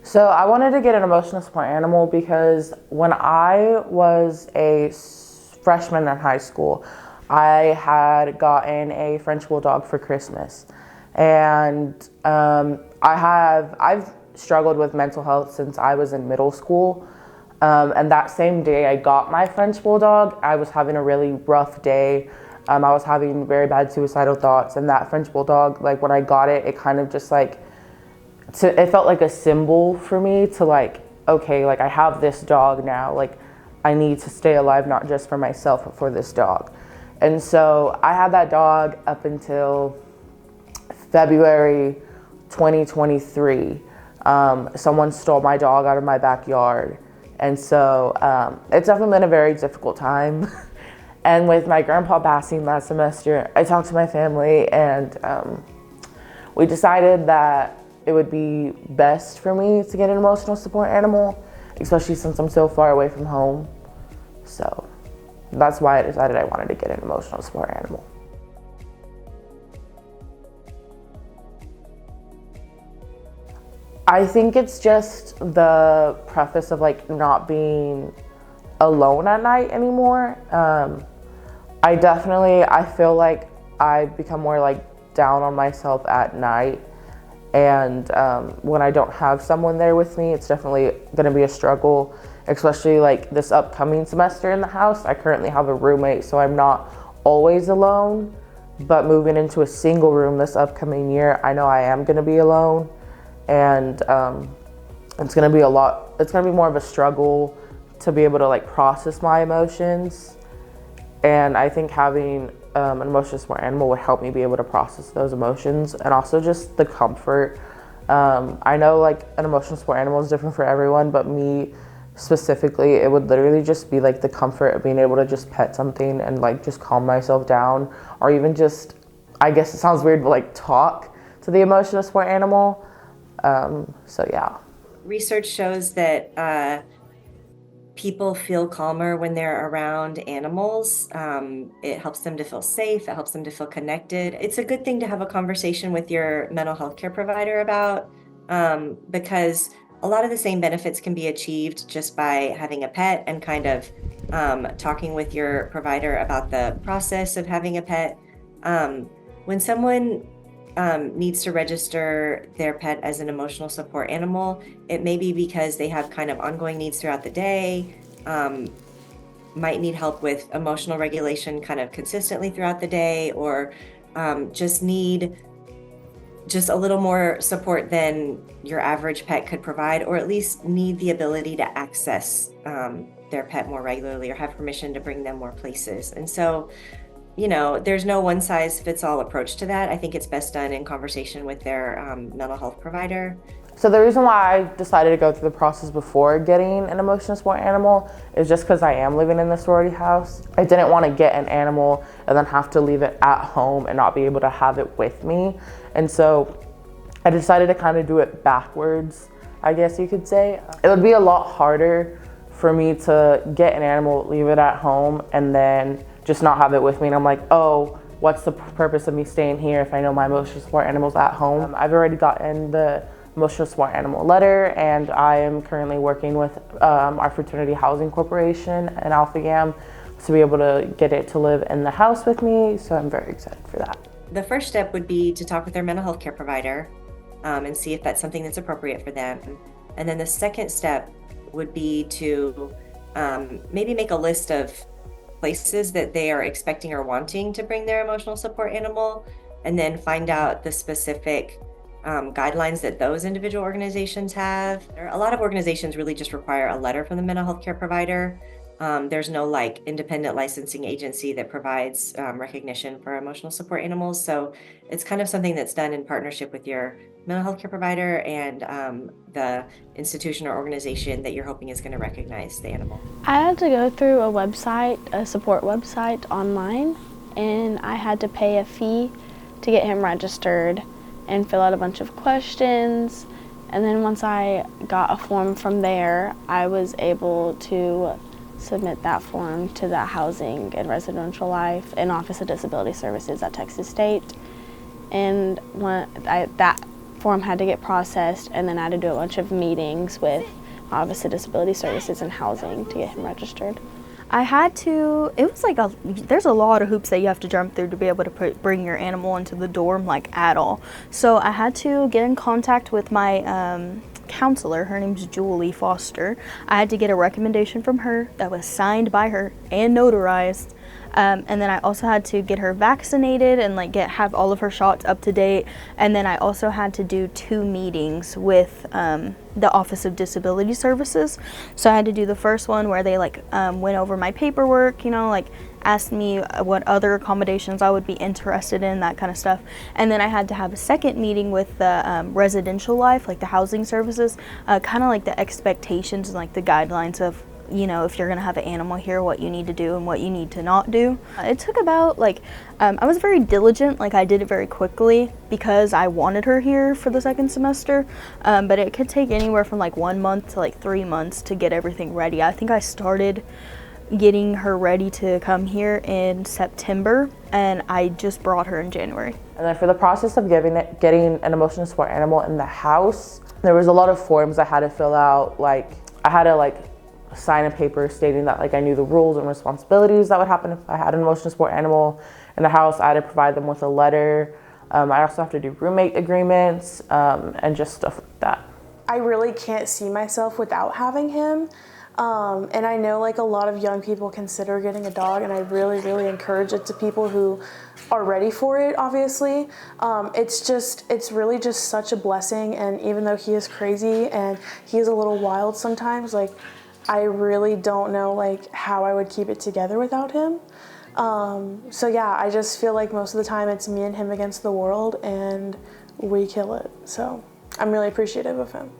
So I wanted to get an emotional support animal because when I was a freshman in high school, I had gotten a French Bulldog for Christmas. And I've struggled with mental health since I was in middle school. And that same day I got my French Bulldog, I was having a really rough day. I was having very bad suicidal thoughts, and that French Bulldog, like when I got it, it kind of just like, it felt like a symbol for me to like, okay, like I have this dog now, like I need to stay alive, not just for myself, but for this dog. And so I had that dog up until February 2023. Someone stole my dog out of my backyard. And so it's definitely been a very difficult time. And with my grandpa passing last semester, I talked to my family and we decided that it would be best for me to get an emotional support animal, especially since I'm so far away from home. So that's why I decided I wanted to get an emotional support animal. I think it's just the preface of like not being alone at night anymore. I feel like I become more like down on myself at night. And when I don't have someone there with me, it's definitely gonna be a struggle, especially like this upcoming semester in the house. I currently have a roommate, so I'm not always alone, but moving into a single room this upcoming year, I know I am gonna be alone. And it's gonna be more of a struggle to be able to like process my emotions. And I think having an emotional support animal would help me be able to process those emotions, and also just the comfort. I know like an emotional support animal is different for everyone, but me specifically, it would literally just be like the comfort of being able to just pet something and like just calm myself down, or even just, I guess it sounds weird, but like talk to the emotional support animal. So yeah. Research shows that people feel calmer when they're around animals. It helps them to feel safe. It helps them to feel connected. It's a good thing to have a conversation with your mental health care provider about, because a lot of the same benefits can be achieved just by having a pet and kind of talking with your provider about the process of having a pet. When someone needs to register their pet as an emotional support animal, it may be because they have kind of ongoing needs throughout the day, might need help with emotional regulation kind of consistently throughout the day, or just need just a little more support than your average pet could provide, or at least need the ability to access their pet more regularly or have permission to bring them more places. And so, there's no one size fits all approach to that. I think it's best done in conversation with their mental health provider. So the reason why I decided to go through the process before getting an emotional support animal is just because I am living in the sorority house. I didn't want to get an animal and then have to leave it at home and not be able to have it with me. And so I decided to kind of do it backwards, I guess you could say. It would be a lot harder for me to get an animal, leave it at home, and then just not have it with me. And I'm like, oh, what's the purpose of me staying here if I know my emotional support animal's at home? I've already gotten the emotional support animal letter, and I am currently working with our fraternity housing corporation and Alpha Gam to be able to get it to live in the house with me. So I'm very excited for that. The first step would be to talk with their mental health care provider and see if that's something that's appropriate for them. And then the second step would be to maybe make a list of places that they are expecting or wanting to bring their emotional support animal, and then find out the specific guidelines that those individual organizations have. A lot of organizations really just require a letter from the mental health care provider. There's no like independent licensing agency that provides recognition for emotional support animals. So it's kind of something that's done in partnership with your mental health care provider and the institution or organization that you're hoping is going to recognize the animal. I had to go through a website, a support website online, and I had to pay a fee to get him registered and fill out a bunch of questions. And then once I got a form from there, I was able to submit that form to the Housing and Residential Life and Office of Disability Services at Texas State. And that form had to get processed, and then I had to do a bunch of meetings with Office of Disability Services and Housing to get him registered. I had to, it was like there's a lot of hoops that you have to jump through to be able to bring your animal into the dorm, like at all. So I had to get in contact with my counselor. Her name's Julie Foster. I had to get a recommendation from her that was signed by her and notarized. And then I also had to get her vaccinated and like have all of her shots up to date. And then I also had to do 2 meetings with the Office of Disability Services. So I had to do the first one where they like went over my paperwork, you know, like asked me what other accommodations I would be interested in, that kind of stuff. And then I had to have a second meeting with the residential life, like the housing services, kind of like the expectations and like the guidelines of, you know, if you're gonna have an animal here, what you need to do and what you need to not do. It took about like, I was very diligent, like I did it very quickly because I wanted her here for the second semester, but it could take anywhere from like 1 month to like 3 months to get everything ready. I think I started getting her ready to come here in September, and I just brought her in January. And then for the process of getting an emotional support animal in the house, there was a lot of forms I had to fill out. Like I had to like sign a paper stating that like I knew the rules and responsibilities that would happen if I had an emotional support animal in the house. I had to provide them with a letter. I also have to do roommate agreements and just stuff like that. I really can't see myself without having him. And I know like a lot of young people consider getting a dog, and I really, really encourage it to people who are ready for it, obviously. It's really just such a blessing, and even though he is crazy and he is a little wild sometimes, like I really don't know like how I would keep it together without him. So yeah, I just feel like most of the time it's me and him against the world, and we kill it. So I'm really appreciative of him.